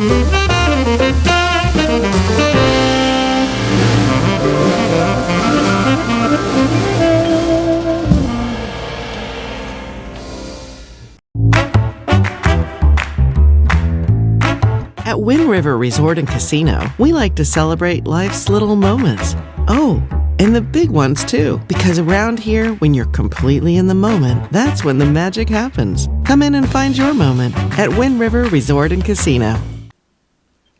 At Wind River Resort and Casino, we like to celebrate life's little moments. Oh, and the big ones too. Because around here, when you're completely in the moment, that's when the magic happens. Come in and find your moment at Wind River Resort and Casino.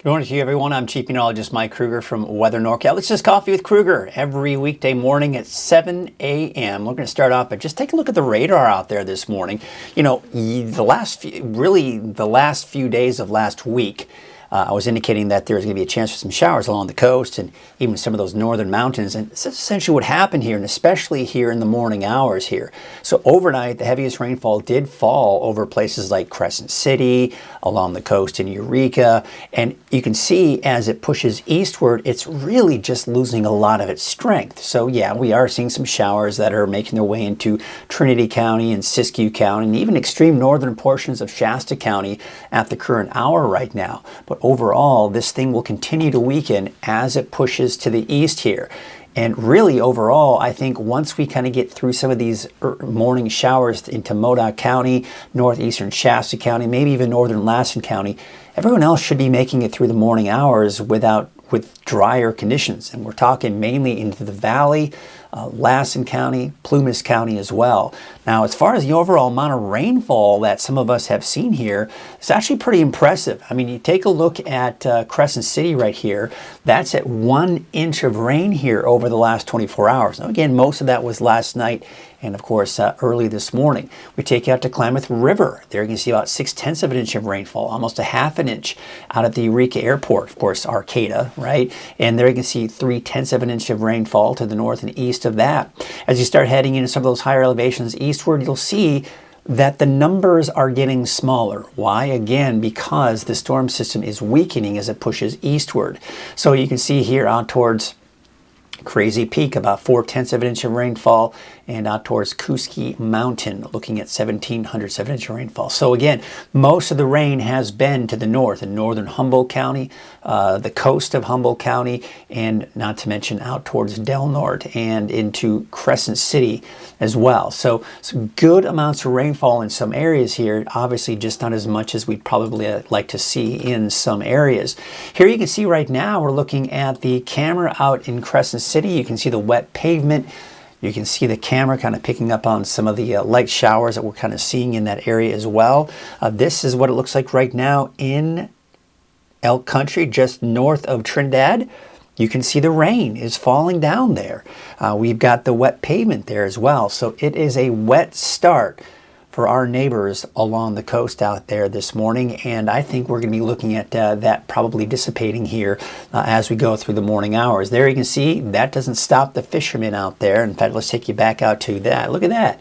Good morning to you, everyone. I'm Chief Meteorologist Mike Krueger from Weather NorCal. It's just Coffee with Krueger every weekday morning at 7 a.m. We're going to start off by just take a look at the radar out there this morning. You know, the last few days of last week, I was indicating that there's going to be a chance for some showers along the coast and even some of those northern mountains. And that's essentially what happened here, and especially here in the morning hours here. So overnight, the heaviest rainfall did fall over places like Crescent City, along the coast in Eureka. And you can see as it pushes eastward, it's really just losing a lot of its strength. So yeah, we are seeing some showers that are making their way into Trinity County and Siskiyou County, and even extreme northern portions of Shasta County at the current hour right now. But overall, this thing will continue to weaken as it pushes to the east here. And really, overall, I think once we kind of get through some of these morning showers into Modoc County, northeastern Shasta County, maybe even northern Lassen County, everyone else should be making it through the morning hours with drier conditions. And we're talking mainly into the valley, Lassen County, Plumas County as well. Now, as far as the overall amount of rainfall that some of us have seen here, it's actually pretty impressive. I mean, you take a look at Crescent City right here. That's at 1 inch of rain here over the last 24 hours. Now, again, most of that was last night and, of course, early this morning. We take you out to Klamath River. There you can see about 0.6 of an inch of rainfall, almost a half an inch out at the Eureka Airport, of course, Arcata, right? And there you can see 0.3 of an inch of rainfall to the north and east of that. As you start heading into some of those higher elevations eastward, you'll see that the numbers are getting smaller. Why? Again, because the storm system is weakening as it pushes eastward. So you can see here out towards Crazy Peak, about 0.4 of an inch of rainfall, and out towards Kuski Mountain, looking at 1,700 of an inch of rainfall. So again, most of the rain has been to the north in northern Humboldt County, the coast of Humboldt County, and not to mention out towards Del Norte and into Crescent City as well. So some good amounts of rainfall in some areas here, obviously just not as much as we'd probably like to see in some areas. Here you can see right now we're looking at the camera out in Crescent City. You can see the wet pavement. You can see the camera kind of picking up on some of the light showers that we're kind of seeing in that area as well. This is what it looks like right now in Elk Country, just north of Trinidad. You can see the rain is falling down there. We've got the wet pavement there as well. So it is a wet start for our neighbors along the coast out there this morning, and I think we're going to be looking at that probably dissipating here as we go through the morning hours. There you can see that doesn't stop the fishermen out there. In fact, let's take you back out to that. Look at that.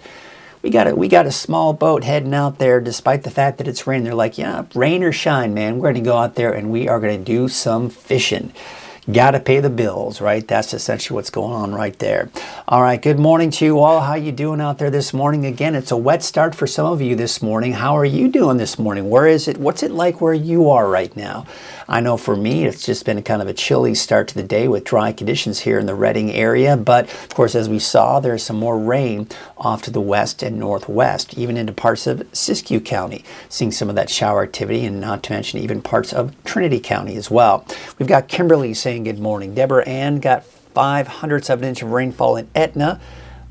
We got a small boat heading out there despite the fact that it's raining. They're like, yeah, rain or shine, man. We're going to go out there and we are going to do some fishing. Got to pay the bills, right? That's essentially what's going on right there. All right, good morning to you all. How you doing out there this morning? Again, it's a wet start for some of you this morning. How are you doing this morning? Where is it? What's it like where you are right now? I know for me, it's just been kind of a chilly start to the day with dry conditions here in the Redding area. But of course, as we saw, there's some more rain off to the west and northwest, even into parts of Siskiyou County, seeing some of that shower activity, and not to mention even parts of Trinity County as well. We've got Kimberly saying good morning. Deborah Ann got 0.05 of an inch of rainfall in Etna.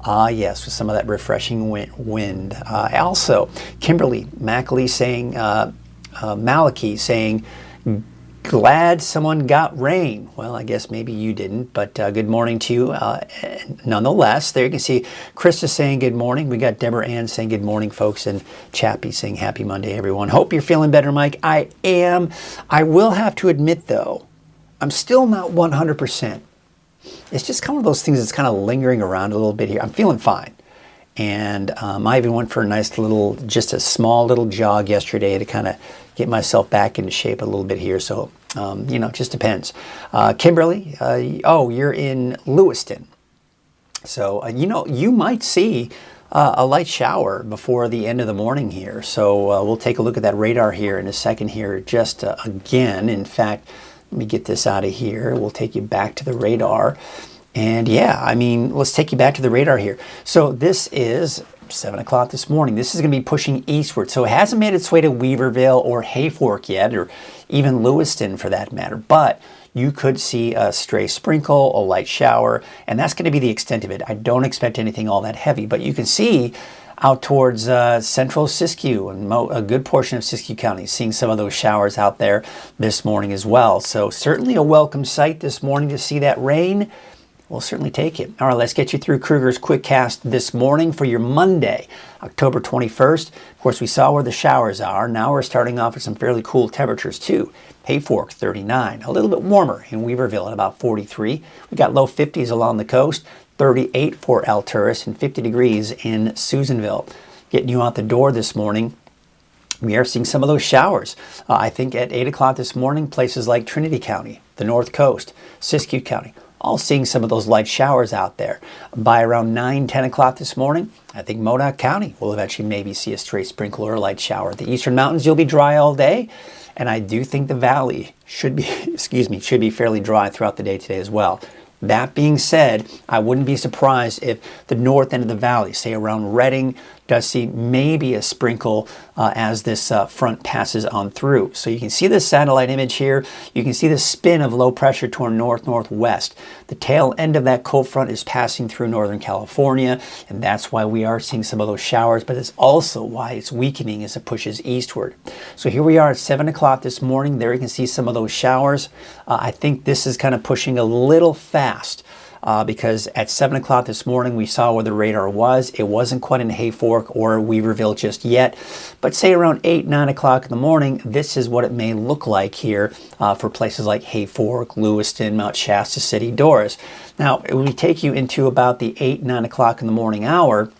Yes, with some of that refreshing wind. Also, Kimberly Mackley saying, Malachi saying, glad someone got rain. Well, I guess maybe you didn't, but good morning to you nonetheless. There you can see Krista saying good morning. We got Deborah Ann saying good morning, folks, and Chappie saying happy Monday, everyone. Hope you're feeling better, Mike. I am. I will have to admit, though, I'm still not 100%. It's just kind of those things that's kind of lingering around a little bit here. I'm feeling fine. And I even went for a nice little, just a small little jog yesterday to kind of get myself back into shape a little bit here. So, you know, it just depends. Kimberly, oh, you're in Lewiston. So, you know, you might see a light shower before the end of the morning here. So we'll take a look at that radar here in a second here just again. In fact, let me get this out of here. We'll take you back to the radar. And yeah, I mean, let's take you back to the radar here. So this is 7 o'clock this morning. This is going to be pushing eastward. So it hasn't made its way to Weaverville or Hayfork yet, or even Lewiston for that matter. But you could see a stray sprinkle, a light shower, and that's going to be the extent of it. I don't expect anything all that heavy, but you can see out towards central Siskiyou and a good portion of Siskiyou County, seeing some of those showers out there this morning as well. So certainly a welcome sight this morning to see that rain. We'll certainly take it. All right, let's get you through Krueger's quick cast this morning for your Monday, October 21st. Of course, we saw where the showers are. Now we're starting off with some fairly cool temperatures too. Hayfork, 39. A little bit warmer in Weaverville at about 43. We got low 50s along the coast, 38 for Alturas, and 50 degrees in Susanville. Getting you out the door this morning, we are seeing some of those showers. I think at 8 o'clock this morning, places like Trinity County, the North Coast, Siskiyou County, all seeing some of those light showers out there. By around 9, 10 o'clock this morning, I think Modoc County will eventually maybe see a stray sprinkle or a light shower. The eastern mountains, you'll be dry all day. And I do think the valley should be, should be fairly dry throughout the day today as well. That being said, I wouldn't be surprised if the north end of the valley, say around Redding, does see maybe a sprinkle as this front passes on through. So you can see the satellite image here. You can see the spin of low pressure toward north-northwest. The tail end of that cold front is passing through Northern California, and that's why we are seeing some of those showers, but it's also why it's weakening as it pushes eastward. So here we are at 7 o'clock this morning. There you can see some of those showers. I think this is kind of pushing a little fast. Because at 7 o'clock this morning, we saw where the radar was. It wasn't quite in Hayfork or Weaverville just yet. But say around 8, 9 o'clock in the morning, this is what it may look like here for places like Hayfork, Lewiston, Mount Shasta City, Doris. Now, when we take you into about the 8, 9 o'clock in the morning hour,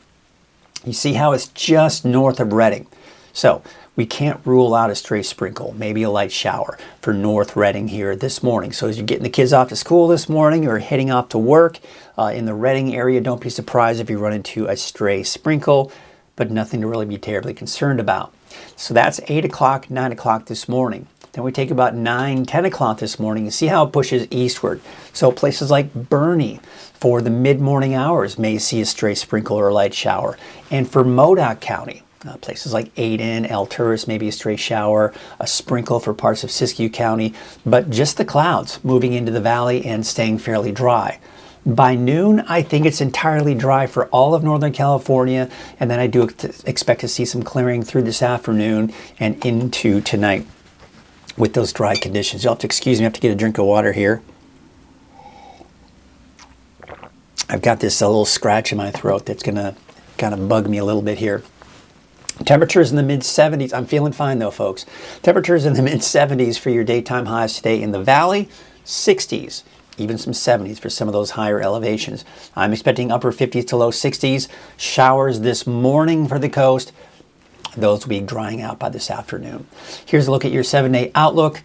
you see how it's just north of Redding. So we can't rule out a stray sprinkle, maybe a light shower for North Redding here this morning. So as you're getting the kids off to school this morning or heading off to work in the Redding area, don't be surprised if you run into a stray sprinkle, but nothing to really be terribly concerned about. So that's 8 o'clock, 9 o'clock this morning. Then we take about 9, 10 o'clock this morning and see how it pushes eastward. So places like Bernie for the mid-morning hours may see a stray sprinkle or a light shower. And for Modoc County, places like Aden, Alturas, maybe a stray shower, a sprinkle for parts of Siskiyou County, but just the clouds moving into the valley and staying fairly dry. By noon, I think it's entirely dry for all of Northern California, and then I do expect to see some clearing through this afternoon and into tonight with those dry conditions. You'll have to excuse me, I have to get a drink of water here. I've got this little scratch in my throat that's going to kind of bug me a little bit here. Temperatures in the mid-70s. I'm feeling fine though, folks. Temperatures in the mid-70s for your daytime highs today in the valley, 60s, even some 70s for some of those higher elevations. I'm expecting upper 50s to low 60s. Showers this morning for the coast. Those will be drying out by this afternoon. Here's a look at your 7-day outlook.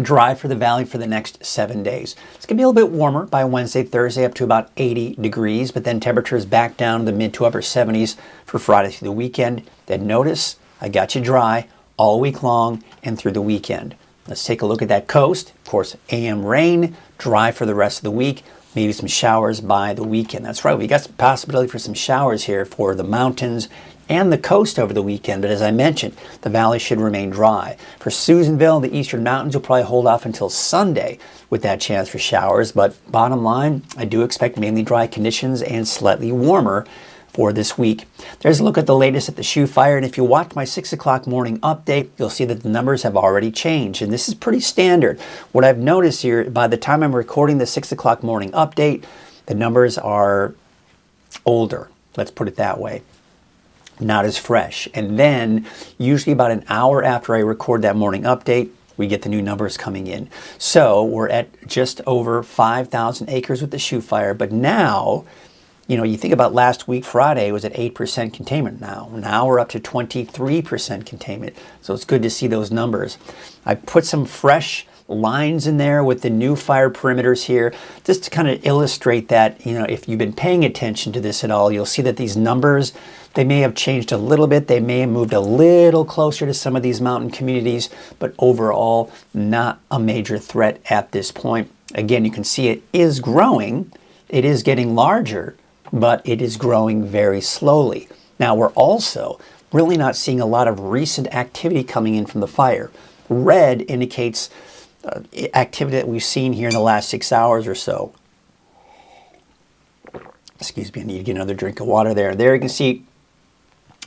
Dry for the valley for the next 7 days. It's going to be a little bit warmer by Wednesday, Thursday, up to about 80 degrees, but then temperatures back down to the mid to upper 70s for Friday through the weekend. Then notice I got you dry all week long and through the weekend. Let's take a look at that coast. Of course, AM rain, dry for the rest of the week, maybe some showers by the weekend. That's right, we got some possibility for some showers here for the mountains and the coast over the weekend, but as I mentioned, the valley should remain dry. For Susanville, the eastern mountains will probably hold off until Sunday with that chance for showers, but bottom line, I do expect mainly dry conditions and slightly warmer for this week. There's a look at the latest at the shoe fire, and if you watch my 6 o'clock morning update, you'll see that the numbers have already changed, and this is pretty standard. What I've noticed here, by the time I'm recording the 6 o'clock morning update, the numbers are older, let's put it that way. Not as fresh. And then usually about an hour after I record that morning update, we get the new numbers coming in. So we're at just over 5,000 acres with the shoe fire. But now, you know, you think about last week, Friday was at 8% containment Now we're up to 23% containment. So it's good to see those numbers. I put some fresh lines in there with the new fire perimeters here, just to kind of illustrate that, you know, if you've been paying attention to this at all, you'll see that these numbers, they may have changed a little bit. They may have moved a little closer to some of these mountain communities, but overall, not a major threat at this point. Again, you can see it is growing. It is getting larger, but it is growing very slowly. Now, we're also really not seeing a lot of recent activity coming in from the fire. Red indicates activity that we've seen here in the last 6 hours or so. Excuse me, I need to get another drink of water there. There you can see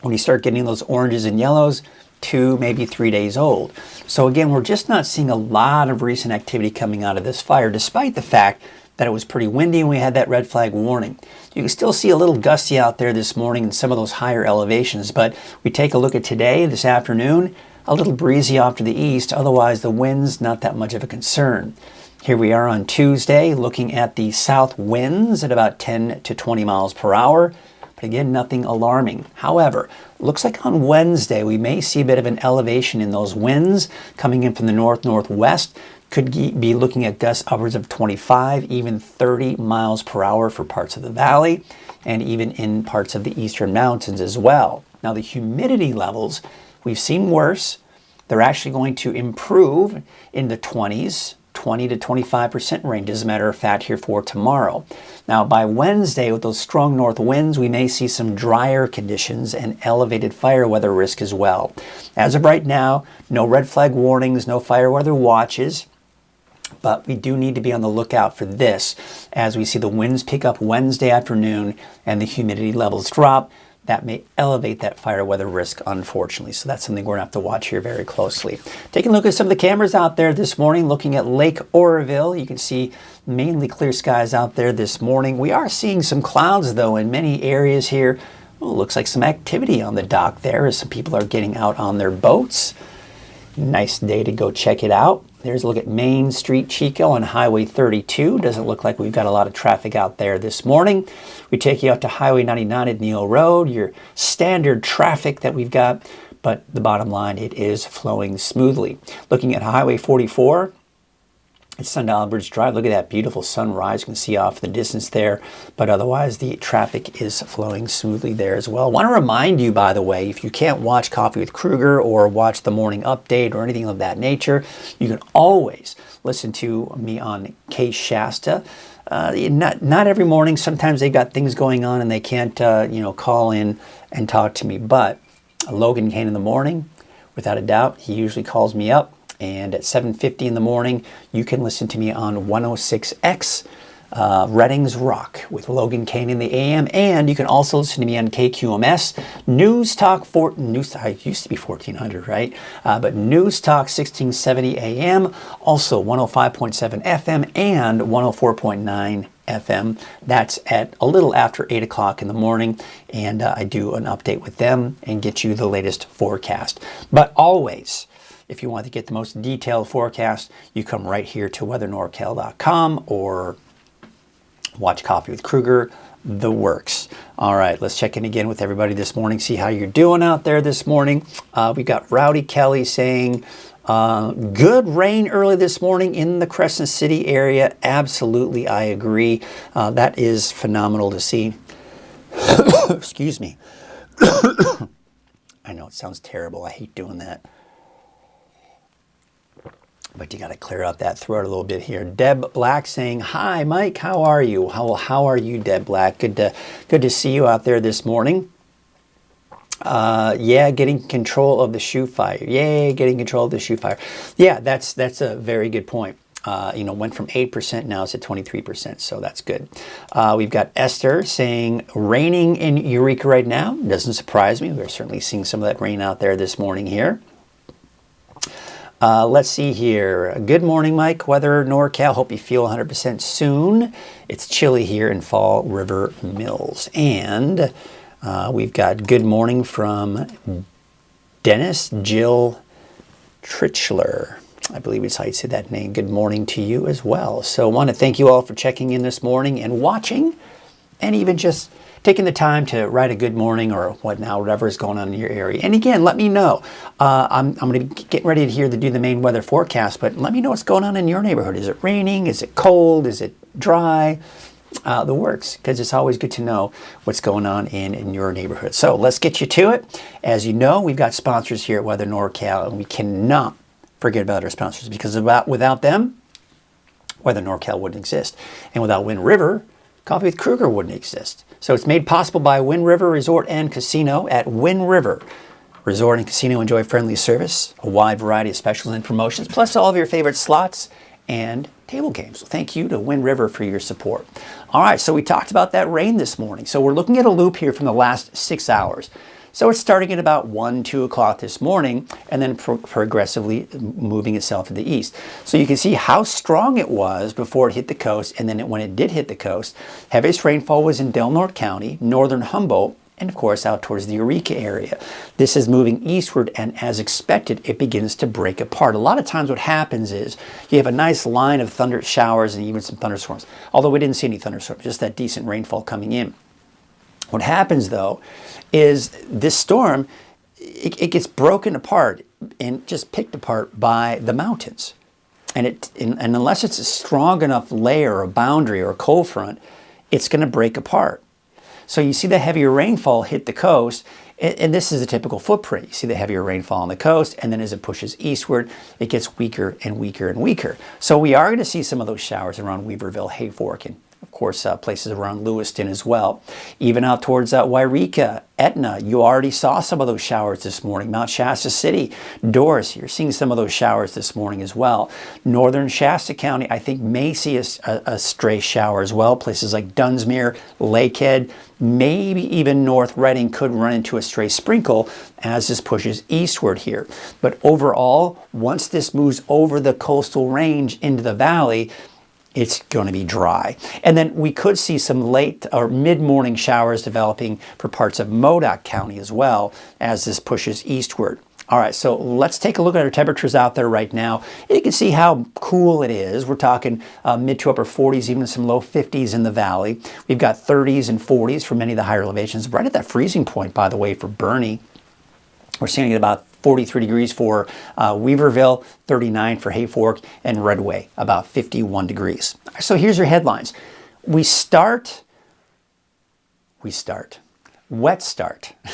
when you start getting those oranges and yellows, 2, maybe 3 days old. So again, we're just not seeing a lot of recent activity coming out of this fire, despite the fact that it was pretty windy and we had that red flag warning. You can still see a little gusty out there this morning in some of those higher elevations, but we take a look at today, this afternoon, a little breezy off to the east. Otherwise, the wind's not that much of a concern. Here we are on Tuesday, looking at the south winds at about 10 to 20 miles per hour. But again, nothing alarming. However, looks like on Wednesday, we may see a bit of an elevation in those winds coming in from the north-northwest. Could be looking at gusts upwards of 25, even 30 miles per hour for parts of the valley, and even in parts of the eastern mountains as well. Now, the humidity levels, we've seen worse. They're actually going to improve in the 20s, 20 to 25% range, as a matter of fact, here for tomorrow. Now, by Wednesday, with those strong north winds, we may see some drier conditions and elevated fire weather risk as well. As of right now, no red flag warnings, no fire weather watches, but we do need to be on the lookout for this as we see the winds pick up Wednesday afternoon and the humidity levels drop. That may elevate that fire weather risk, unfortunately. So that's something we're going to have to watch here very closely. Taking a look at some of the cameras out there this morning, looking at Lake Oroville. You can see mainly clear skies out there this morning. We are seeing some clouds, though, in many areas here. Oh, looks like some activity on the dock there as some people are getting out on their boats. Nice day to go check it out. There's a look at Main Street, Chico, on Highway 32. Doesn't look like we've got a lot of traffic out there this morning. We take you out to Highway 99 at Neal Road, your standard traffic that we've got, but the bottom line, it is flowing smoothly. Looking at Highway 44, it's Sundial Bridge Drive. Look at that beautiful sunrise. You can see off in the distance there, but otherwise the traffic is flowing smoothly there as well. I want to remind you, by the way, if you can't watch Coffee with Krueger or watch the morning update or anything of that nature, you can always listen to me on Case Shasta. Not every morning. Sometimes they got things going on and they can't, call in and talk to me. But Logan Kane in the morning, without a doubt, he usually calls me up. And at 7:50 in the morning, you can listen to me on 106X, Redding's Rock with Logan Kane in the AM. And you can also listen to me on KQMS, News Talk, it used to be 1400, right? But News Talk 1670 AM, also 105.7 FM and 104.9 FM. That's at a little after 8 o'clock in the morning. And I do an update with them and get you the latest forecast. But always, if you want to get the most detailed forecast, you come right here to weathernorcal.com or watch Coffee with Krueger, the works. All right, let's check in again with everybody this morning, see how you're doing out there this morning. We got Rowdy Kelly saying, good rain early this morning in the Crescent City area. Absolutely, I agree. That is phenomenal to see. Excuse me. I know it sounds terrible. I hate doing that. But you got to clear out that throat a little bit here. Deb Black saying, hi, Mike, how are you? How are you, Deb Black? Good to see you out there this morning. Yeah, getting control of the shoe fire. Yay, getting control of the shoe fire. Yeah, that's a very good point. Went from 8%, now it's at 23%, so that's good. We've got Esther saying, raining in Eureka right now. Doesn't surprise me. We're certainly seeing some of that rain out there this morning here. Let's see here. Good morning, Mike. Weather NorCal. Hope you feel 100% soon. It's chilly here in Fall River Mills. And we've got good morning from Dennis Jill Trichler. I believe it's how you say that name. Good morning to you as well. So I want to thank you all for checking in this morning and watching and even just taking the time to write a good morning or whatever is going on in your area. And again, let me know. I'm going to be getting ready to do the main weather forecast, but let me know what's going on in your neighborhood. Is it raining? Is it cold? Is it dry? The works, because it's always good to know what's going on in your neighborhood. So let's get you to it. As you know, we've got sponsors here at Weather NorCal, and we cannot forget about our sponsors, because without them, Weather NorCal wouldn't exist. And without Wind River, Coffee with Krueger wouldn't exist. So it's made possible by Wind River Resort and Casino. At Wind River Resort and Casino, enjoy friendly service, a wide variety of specials and promotions, plus all of your favorite slots and table games. So thank you to Wind River for your support. All right, so we talked about that rain this morning. So we're looking at a loop here from the last 6 hours. So it's starting at about 1, 2 o'clock this morning, and then progressively moving itself to the east. So you can see how strong it was before it hit the coast, and then when it did hit the coast, heaviest rainfall was in Del Norte County, northern Humboldt, and of course out towards the Eureka area. This is moving eastward, and as expected, it begins to break apart. A lot of times what happens is you have a nice line of thunder showers and even some thunderstorms, although we didn't see any thunderstorms, just that decent rainfall coming in. What happens though is this storm, it gets broken apart and just picked apart by the mountains. And unless it's a strong enough layer or boundary or cold front, it's going to break apart. So you see the heavier rainfall hit the coast, and this is a typical footprint. You see the heavier rainfall on the coast, and then as it pushes eastward, it gets weaker and weaker and weaker. So we are going to see some of those showers around Weaverville, Hayfork, and of course places around Lewiston as well. Even out towards Wairika, Etna, you already saw some of those showers this morning. Mount Shasta City, Doris, you're seeing some of those showers this morning as well. Northern Shasta County, I think, may see a stray shower as well. Places like Dunsmuir, Lakehead, maybe even North Reading could run into a stray sprinkle as this pushes eastward here. But overall, once this moves over the coastal range into the valley, it's going to be dry. And then we could see some late or mid-morning showers developing for parts of Modoc County as well as this pushes eastward. All right, so let's take a look at our temperatures out there right now. You can see how cool it is. We're talking mid to upper 40s, even some low 50s in the valley. We've got 30s and 40s for many of the higher elevations. Right at that freezing point, by the way, for Bernie. We're seeing at about 43 degrees for Weaverville, 39 for Hayfork, and Redway, about 51 degrees. So here's your headlines. Wet start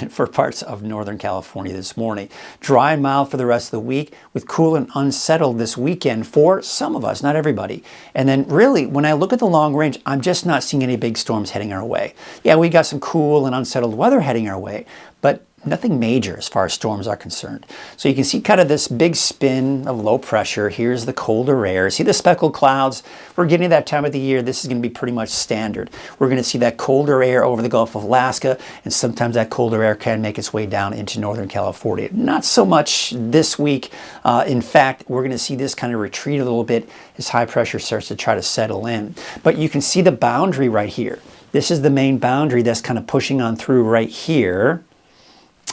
for parts of Northern California this morning. Dry and mild for the rest of the week, with cool and unsettled this weekend for some of us, not everybody. And then really, when I look at the long range, I'm just not seeing any big storms heading our way. Yeah, we got some cool and unsettled weather heading our way, but nothing major as far as storms are concerned. So you can see kind of this big spin of low pressure. Here's the colder air. See the speckled clouds? We're getting to that time of the year. This is going to be pretty much standard. We're going to see that colder air over the Gulf of Alaska, and sometimes that colder air can make its way down into Northern California. Not so much this week. In fact, we're going to see this kind of retreat a little bit as high pressure starts to try to settle in. But you can see the boundary right here. This is the main boundary that's kind of pushing on through right here.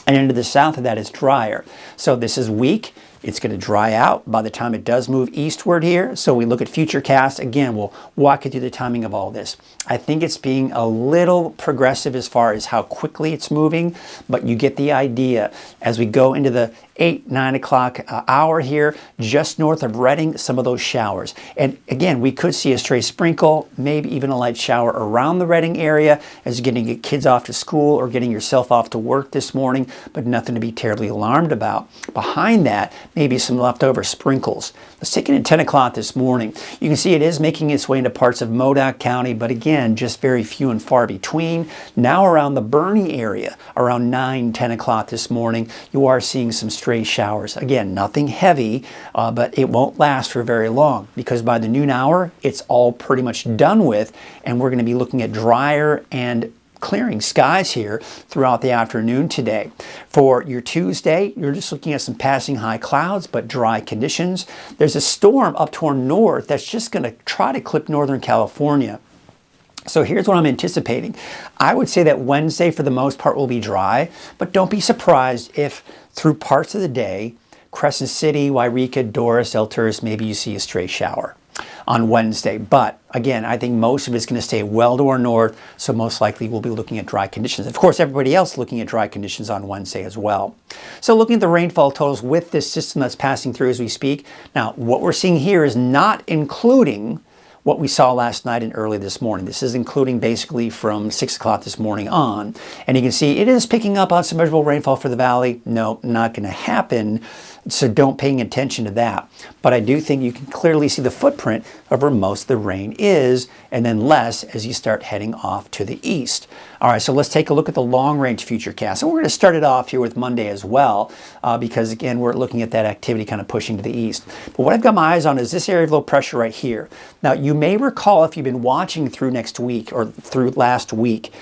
And into the south of that is drier. So this is weak. It's going to dry out by the time it does move eastward here. So we look at future casts. Again, we'll walk you through the timing of all this. I think it's being a little progressive as far as how quickly it's moving, but you get the idea. As we go into the 8, 9 o'clock hour here, just north of Reading, some of those showers. And again, we could see a stray sprinkle, maybe even a light shower around the Reading area as you're getting your kids off to school or getting yourself off to work this morning, but nothing to be terribly alarmed about. Behind that, maybe some leftover sprinkles. Let's take it at 10 o'clock this morning. You can see it is making its way into parts of Modoc County, but again, just very few and far between. Now around the Bernie area, around 9, 10 o'clock this morning, you are seeing some stray showers. Again, nothing heavy, but it won't last for very long because by the noon hour, it's all pretty much done with, and we're going to be looking at drier and clearing skies here throughout the afternoon today. For your Tuesday, you're just looking at some passing high clouds, but dry conditions. There's a storm up toward north that's just going to try to clip Northern California. So here's what I'm anticipating. I would say that Wednesday, for the most part, will be dry, but don't be surprised if through parts of the day, Crescent City, Wairika, Doris, Elturus, maybe you see a stray shower. on Wednesday. But again, I think most of it's going to stay well to our north, so most likely we'll be looking at dry conditions. Of course, everybody else looking at dry conditions on Wednesday as well. So looking at the rainfall totals with this system that's passing through as we speak. Now, what we're seeing here is not including what we saw last night and early this morning. This is including basically from 6 o'clock this morning on. And you can see it is picking up on some measurable rainfall for the valley. No, not going to happen. So don't pay attention to that. But I do think you can clearly see the footprint of where most of the rain is, and then less as you start heading off to the east. All right, so let's take a look at the long-range futurecast. And we're going to start it off here with Monday as well, because again, we're looking at that activity kind of pushing to the east. But what I've got my eyes on is this area of low pressure right here. Now, you may recall if you've been watching through next week or through last week,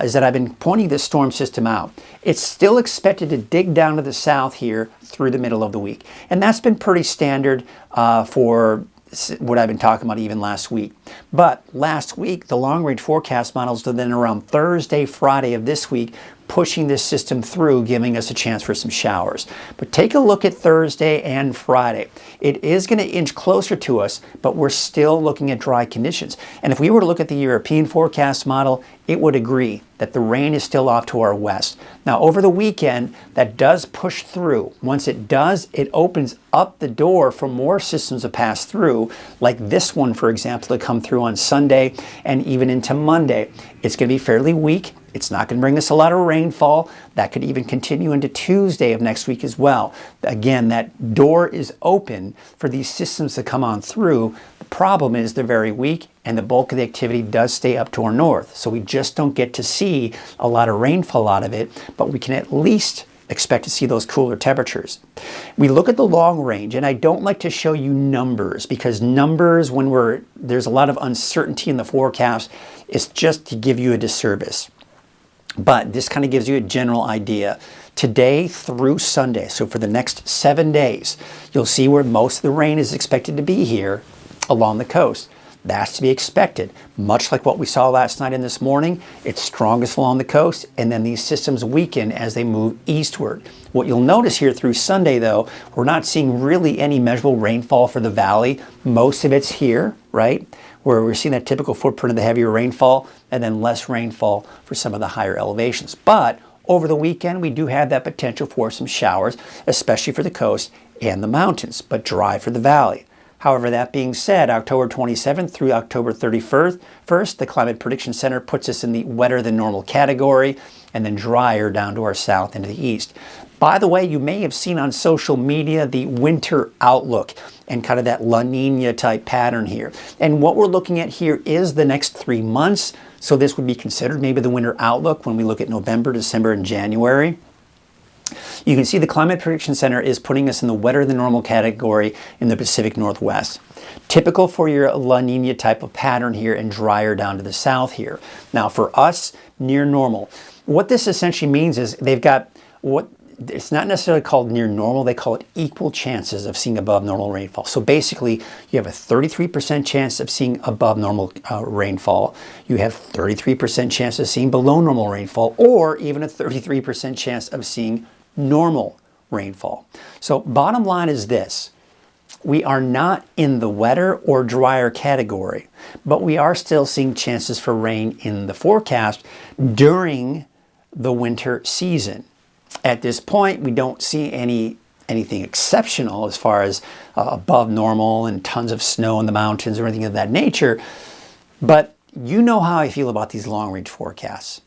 is that I've been pointing this storm system out. It's still expected to dig down to the south here through the middle of the week. And that's been pretty standard for what I've been talking about even last week. But last week, the long-range forecast models were then around Thursday, Friday of this week, pushing this system through, giving us a chance for some showers. But take a look at Thursday and Friday. It is going to inch closer to us, but we're still looking at dry conditions. And if we were to look at the European forecast model, it would agree that the rain is still off to our west. Now, over the weekend, that does push through. Once it does, it opens up the door for more systems to pass through, like this one, for example, to come through on Sunday and even into Monday. It's going to be fairly weak. It's not going to bring us a lot of rainfall. That could even continue into Tuesday of next week as well. Again, that door is open for these systems to come on through. The problem is they're very weak, and the bulk of the activity does stay up to our north. So we just don't get to see a lot of rainfall out of it, but we can at least expect to see those cooler temperatures. We look at the long range, and I don't like to show you numbers, because numbers, when there's a lot of uncertainty in the forecast, is just to give you a disservice. But this kind of gives you a general idea. Today through Sunday, so for the next 7 days, you'll see where most of the rain is expected to be here along the coast. That's to be expected. Much like what we saw last night and this morning, it's strongest along the coast, and then these systems weaken as they move eastward. What you'll notice here through Sunday, though, we're not seeing really any measurable rainfall for the valley. Most of it's here, right, where we're seeing that typical footprint of the heavier rainfall, and then less rainfall for some of the higher elevations. But over the weekend, we do have that potential for some showers, especially for the coast and the mountains, but dry for the valley. However, that being said, October 27th through October 31st, the Climate Prediction Center puts us in the wetter than normal category, and then drier down to our south and to the east. By the way, you may have seen on social media the winter outlook and kind of that La Nina type pattern here. And what we're looking at here is the next 3 months. So this would be considered maybe the winter outlook when we look at November, December, and January. You can see the Climate Prediction Center is putting us in the wetter than normal category in the Pacific Northwest. Typical for your La Nina type of pattern here, and drier down to the south here. Now for us, near normal. What this essentially means is they've got it's not necessarily called near normal, they call it equal chances of seeing above normal rainfall. So basically, you have a 33% chance of seeing above normal rainfall. You have 33% chance of seeing below normal rainfall, or even a 33% chance of seeing normal rainfall. So bottom line is this: we are not in the wetter or drier category, but we are still seeing chances for rain in the forecast during the winter season. At this point, we don't see anything exceptional as far as above normal and tons of snow in the mountains or anything of that nature. But you know how I feel about these long-range forecasts.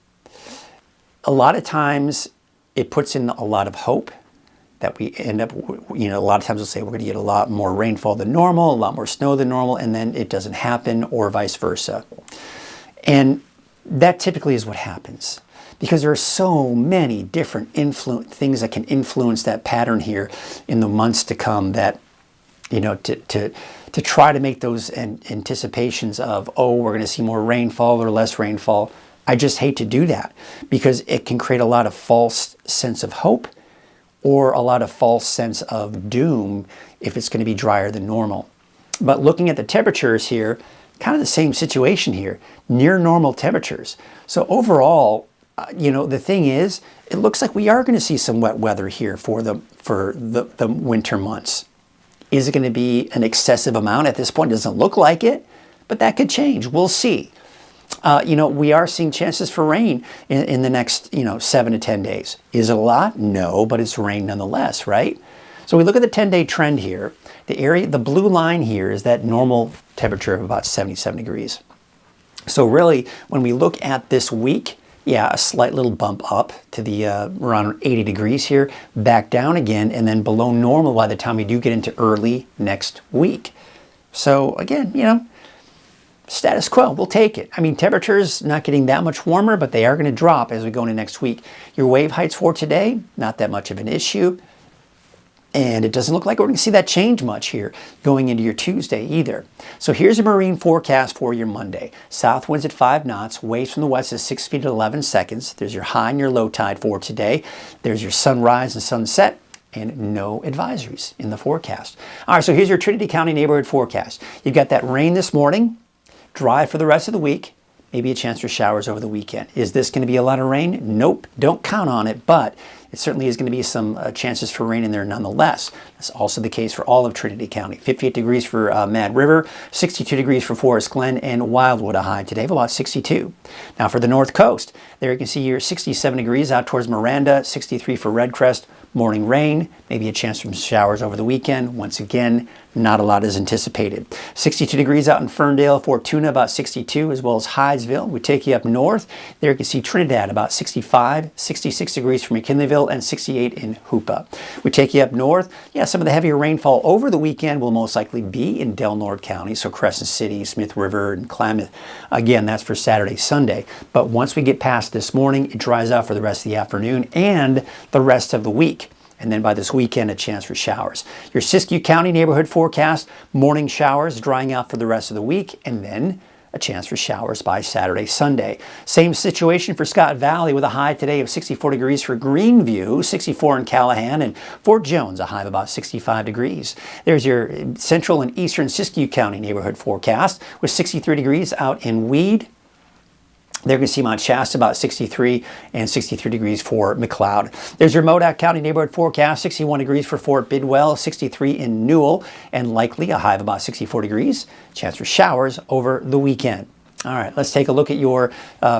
A lot of times, it puts in a lot of hope that we end up, a lot of times we'll say we're going to get a lot more rainfall than normal, a lot more snow than normal, and then it doesn't happen, or vice versa. And that typically is what happens, because there are so many different things that can influence that pattern here in the months to come, that, to try to make those anticipations of, we're going to see more rainfall or less rainfall, I just hate to do that, because it can create a lot of false sense of hope or a lot of false sense of doom if it's going to be drier than normal. But looking at the temperatures here, kind of the same situation here, near normal temperatures. So overall, the thing is, it looks like we are going to see some wet weather here for the winter months. Is it going to be an excessive amount? At this point, it doesn't look like it, but that could change. We'll see. We are seeing chances for rain in the next, 7 to 10 days. Is it a lot? No, but it's rain nonetheless, right? So we look at the 10-day trend here. The blue line here is that normal temperature of about 77 degrees. So really, when we look at this week, yeah, a slight little bump up to the around 80 degrees here, back down again, and then below normal by the time we do get into early next week. So again, status quo, we'll take it. I mean, temperatures not getting that much warmer, but they are going to drop as we go into next week. Your wave heights for today, not that much of an issue. And it doesn't look like we're going to see that change much here going into your Tuesday either. So here's a marine forecast for your Monday. South winds at 5 knots, waves from the west at 6 feet at 11 seconds. There's your high and your low tide for today. There's your sunrise and sunset, and no advisories in the forecast. All right, so here's your Trinity County neighborhood forecast. You've got that rain this morning, dry for the rest of the week, maybe a chance for showers over the weekend. Is this going to be a lot of rain? Nope, don't count on it, but it certainly is going to be some chances for rain in there nonetheless. That's also the case for all of Trinity County. 58 degrees for Mad River, 62 degrees for Forest Glen, and Wildwood, a high today of about 62. Now for the North Coast, there you can see your 67 degrees out towards Miranda, 63 for Red Crest, morning rain, maybe a chance for showers over the weekend. Once again, not a lot is anticipated. 62 degrees out in Ferndale, Fortuna about 62, as well as Hydesville. We take you up north. There you can see Trinidad about 65, 66 degrees for McKinleyville, and 68 in Hoopa. We take you up north. Yeah, some of the heavier rainfall over the weekend will most likely be in Del Norte County, so Crescent City, Smith River, and Klamath. Again, that's for Saturday, Sunday. But once we get past this morning, it dries out for the rest of the afternoon and the rest of the week. And then by this weekend, a chance for showers. Your Siskiyou County neighborhood forecast, morning showers drying out for the rest of the week, and then a chance for showers by Saturday, Sunday. Same situation for Scott Valley with a high today of 64 degrees for Greenview, 64 in Callahan, and Fort Jones, a high of about 65 degrees. There's your central and eastern Siskiyou County neighborhood forecast with 63 degrees out in Weed. There you can see Mount Shasta about 63 and 63 degrees for McLeod. There's your Modoc County neighborhood forecast, 61 degrees for Fort Bidwell, 63 in Newell, and likely a high of about 64 degrees. Chance for showers over the weekend. All right, let's take a look at your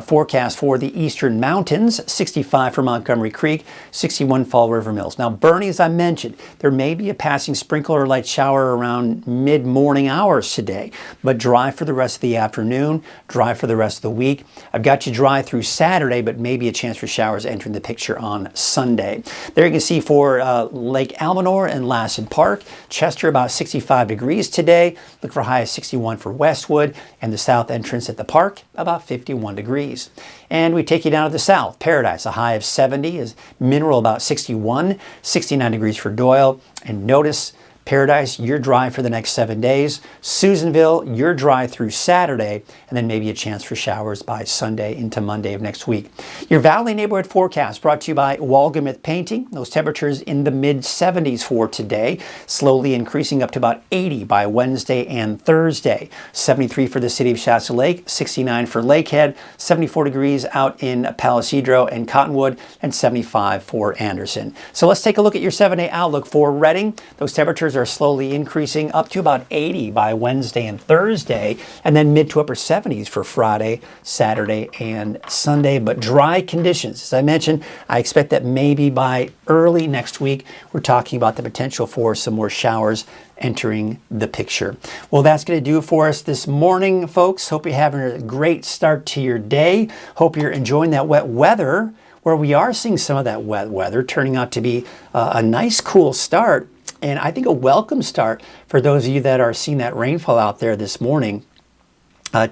forecast for the Eastern Mountains. 65 for Montgomery Creek, 61 Fall River Mills. Now, Bernie, as I mentioned, there may be a passing sprinkle or light shower around mid-morning hours today, but dry for the rest of the afternoon, dry for the rest of the week. I've got you dry through Saturday, but maybe a chance for showers entering the picture on Sunday. There you can see for Lake Almanor and Lassen Park, Chester about 65 degrees today. Look for a high of 61 for Westwood, and the south entrance at the park about 51 degrees. And we take you down to the south. Paradise, a high of 70, is Mineral about 61, 69 degrees for Doyle. And notice Paradise, you're dry for the next 7 days. Susanville, you're dry through Saturday, and then maybe a chance for showers by Sunday into Monday of next week. Your Valley neighborhood forecast brought to you by Walgamith Painting. Those temperatures in the mid-70s for today, slowly increasing up to about 80 by Wednesday and Thursday. 73 for the city of Shasta Lake, 69 for Lakehead, 74 degrees out in Palisadro and Cottonwood, and 75 for Anderson. So let's take a look at your 7-day outlook for Redding. Those temperatures are slowly increasing up to about 80 by Wednesday and Thursday, and then mid to upper 70s for Friday, Saturday, and Sunday. But dry conditions. As I mentioned, I expect that maybe by early next week, we're talking about the potential for some more showers entering the picture. Well, that's going to do it for us this morning, folks. Hope you're having a great start to your day. Hope you're enjoying that wet weather, where we are seeing some of that wet weather turning out to be a nice, cool start. And I think a welcome start for those of you that are seeing that rainfall out there this morning.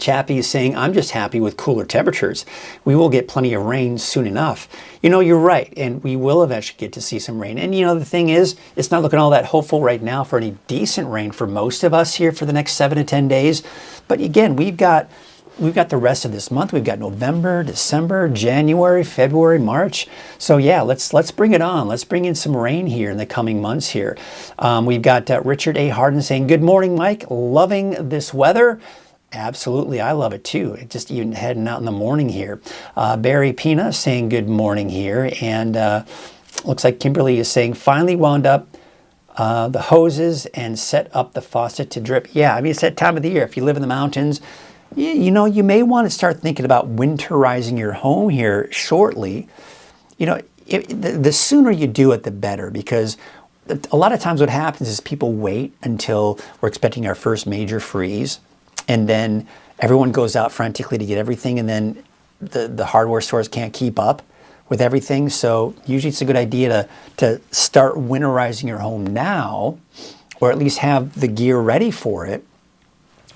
Chappie is saying, I'm just happy with cooler temperatures. We will get plenty of rain soon enough. You're right, and we will eventually get to see some rain. And the thing is, it's not looking all that hopeful right now for any decent rain for most of us here for the next 7 to 10 days. But again, we've got the rest of this month. We've got November, December, January, February, March. So yeah, let's bring it on. Let's bring in some rain here in the coming months here. We've got Richard A. Harden saying, good morning, Mike. Loving this weather. Absolutely, I love it too. Just even heading out in the morning here. Barry Pina saying good morning here. And looks like Kimberly is saying, finally wound up the hoses and set up the faucet to drip. Yeah, I mean, it's that time of the year. If you live in the mountains, you know, you may want to start thinking about winterizing your home here shortly. You know, the sooner you do it, the better, because a lot of times what happens is people wait until we're expecting our first major freeze, and then everyone goes out frantically to get everything, and then the hardware stores can't keep up with everything. So usually it's a good idea to start winterizing your home now, or at least have the gear ready for it.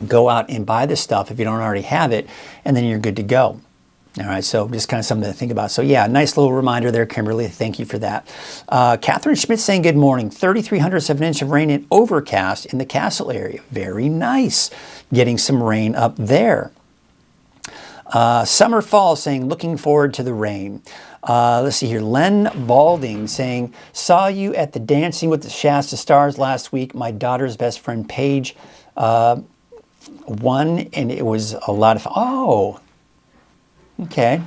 Go out and buy the stuff if you don't already have it, and then you're good to go. All right, so just kind of something to think about. So yeah, nice little reminder there, Kimberly. Thank you for that. Catherine Schmidt saying good morning. 3,300 of an inch of rain and overcast in the Castle area. Very nice. Getting some rain up there. Summer Fall saying looking forward to the rain. Let's see here. Len Balding saying, saw you at the Dancing with the Shasta Stars last week. My daughter's best friend Paige won, and it was a lot of fun. Oh, okay,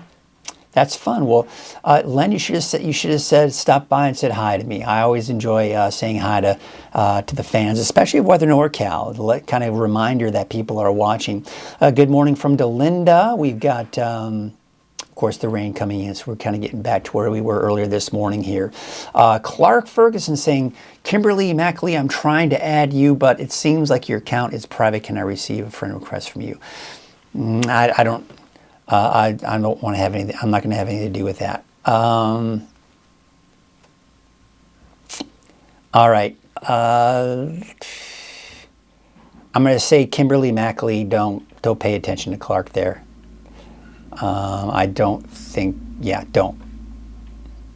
that's fun. Well, Len, you should have said stop by and said hi to me. I always enjoy saying hi to the fans, especially of Weather NorCal. Kind of a reminder that people are watching. Good morning from Delinda. We've got, of course, the rain coming in, so we're kind of getting back to where we were earlier this morning here. Clark Ferguson saying, Kimberly Mackley, I'm trying to add you, but it seems like your account is private. Can I receive a friend request from you? I don't. I don't want to have anything. I'm not going to have anything to do with that. All right. I'm going to say Kimberly Mackley. Don't pay attention to Clark there. I don't think. Yeah, don't.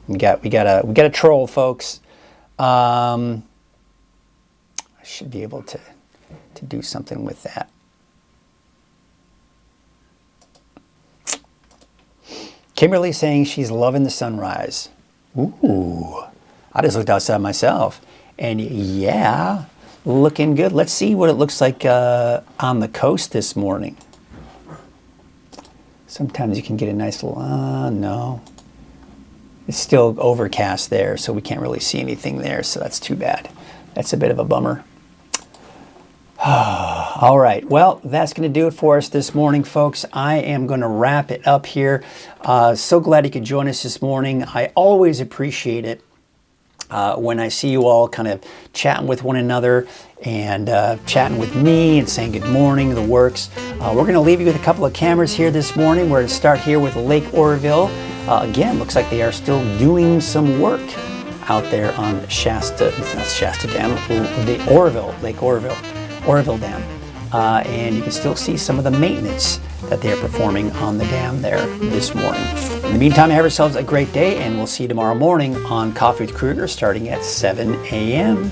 We got a troll, folks. I should be able to do something with that. Kimberly saying she's loving the sunrise. Ooh, I just looked outside myself, and yeah, looking good. Let's see what it looks like on the coast this morning. Sometimes you can get a nice little, no. It's still overcast there, so we can't really see anything there, so that's too bad. That's a bit of a bummer. All right, well, that's going to do it for us this morning, folks. I am going to wrap it up here. So glad you could join us this morning. I always appreciate it when I see you all kind of chatting with one another and chatting with me and saying good morning, the works. We're going to leave you with a couple of cameras here this morning. We're going to start here with Lake Oroville. Again, looks like they are still doing some work out there on Shasta, not Shasta Dam, the Oroville, Lake Oroville Dam. And you can still see some of the maintenance that they are performing on the dam there this morning. In the meantime, have yourselves a great day, and we'll see you tomorrow morning on Coffee with Krueger starting at 7 a.m.